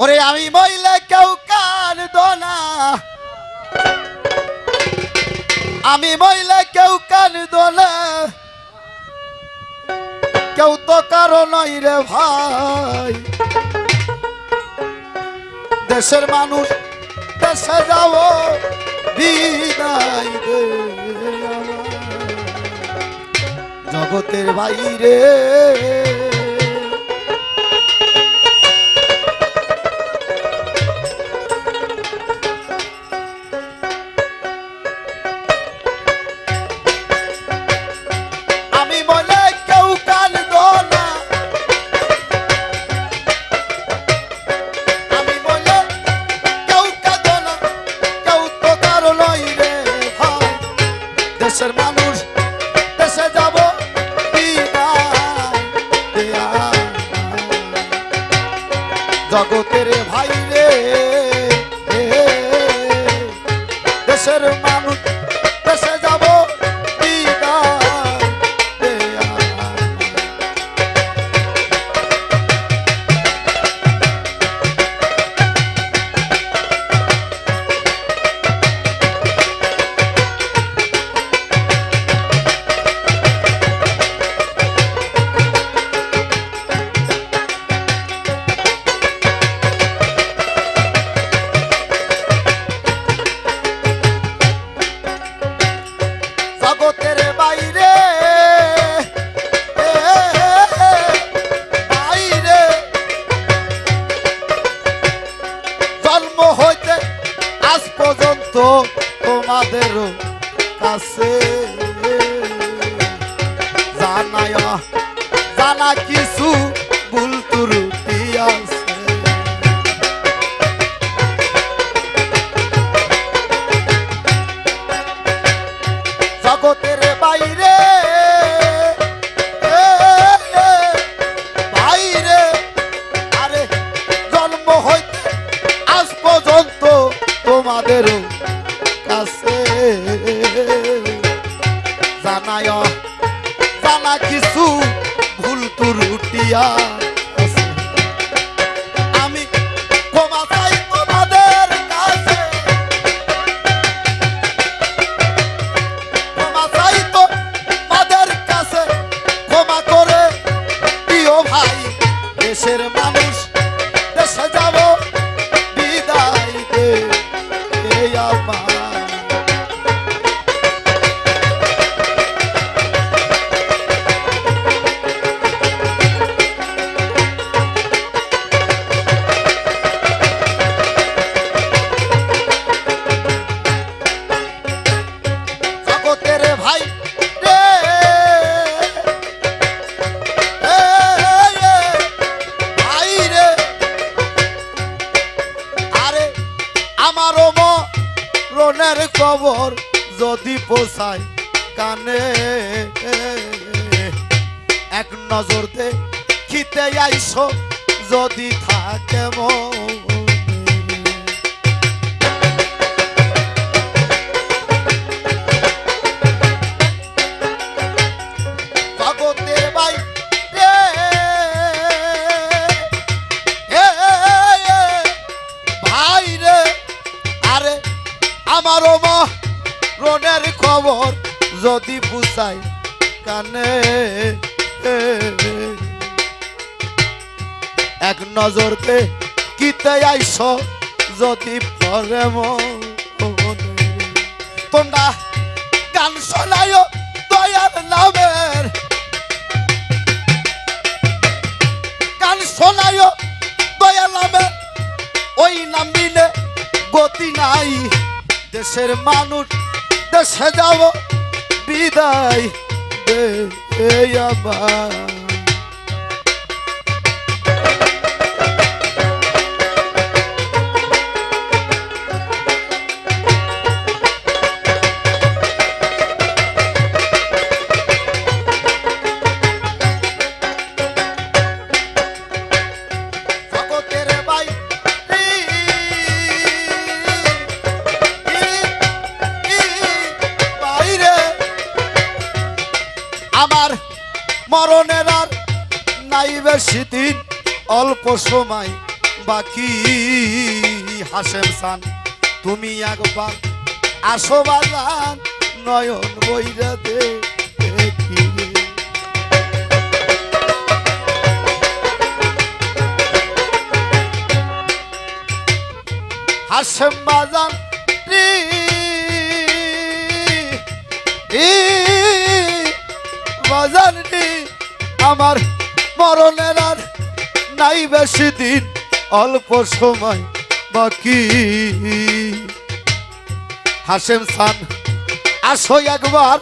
ওরে আমি মইলে কেউ কাঁদো না, আমি মইলে কেউ কাঁদো না, কেউ তো কারো নই রে ভাই। দেশের মানুষ দেশে যাব বিদায় দে, জগতের বাইরে দেশের মানুষ দেশে যাব বিদায় দেয়া, জগতের ভাই রে। দেশের মানুষ দেশে যাব বিদায় দেয়া, জগতের বাইরে বাইরে জন্ম হইতে আজ পর্যন্ত তোমাদের কাছে জানায় জানা কিছু ভুল ত্রুটি আছে। জগতের বাইরে বাইরে আরে জন্ম হইতে আজ পর্যন্ত তোমাদের কাছে জানায় জানা কিছু ভুল ত্রুটিয়া আছে। আমি ক্ষমা চাই তোমাদের কাছে, ক্ষমা চাই তোমাদের কাছে, ক্ষমা করে দিও ভাই। দেশের মানুষ দেশে যাব বিদায় দে আমার। জগতের ভাই রে ভাই রে, আরে আমারও মরণের খবর যদি পৌঁছায় কানে, এক নজর দেখিতে আইসো যদি থাকে মনে। জগতের ভাই রে ভাই রে, আরে আমারও মরণের খবর যদি পুষাই কানে, এক নজর দেখিতে আইসো যদি পরে মনে। তোমরা গান শোনায় দয়ার নামের, গান শোনায় দয়ার নামের, ওই নাম নিলে গতি নাই। দেশের মানুষ দেশে যাব বিদায় দে আমার। জগতের বাইরে আমার মরণের আর নাই বেশি দিন, অল্প সময় বাকি হাসেম সান তুমি একবার আসো বাজান নয়ন বইরা দেখি রে। হাসেম বাজান রে বাজান রে আমার মরণের আর নাই বেশি দিন অল্প সময় বাকি হাসেম সান আসো একবার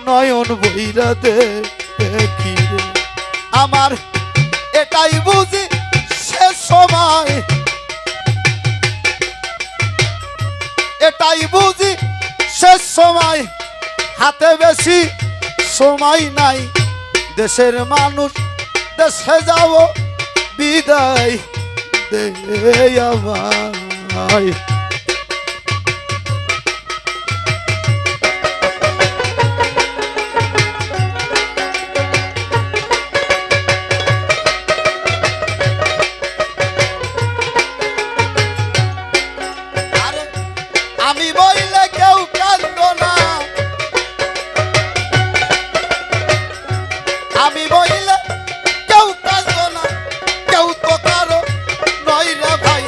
নয়ন বইরা দেখি রে। আমার এটাই বুঝি শেষ সময় এটাই বুঝি শেষ সময় হাতে বেশি সময় নাই দেশের মানুষ দেশে যাব বিদায় দে আমায়। আমি বইলে কেউ কান্দ না আমি বইলে কেউ কান্দ না কেউ তো কারো নয় রে ভাই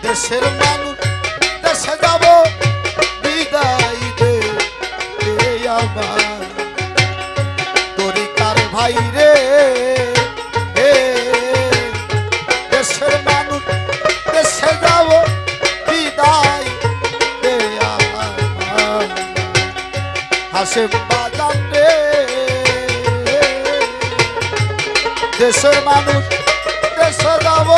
দেশের মানুষ দেশে যাব বিদায় দে আমার তরিকার ভাই রে দেশের মানুষ দেশে যাব বিদায় হাসেম বাজান রে দেশের মানুষ দেশে যাব।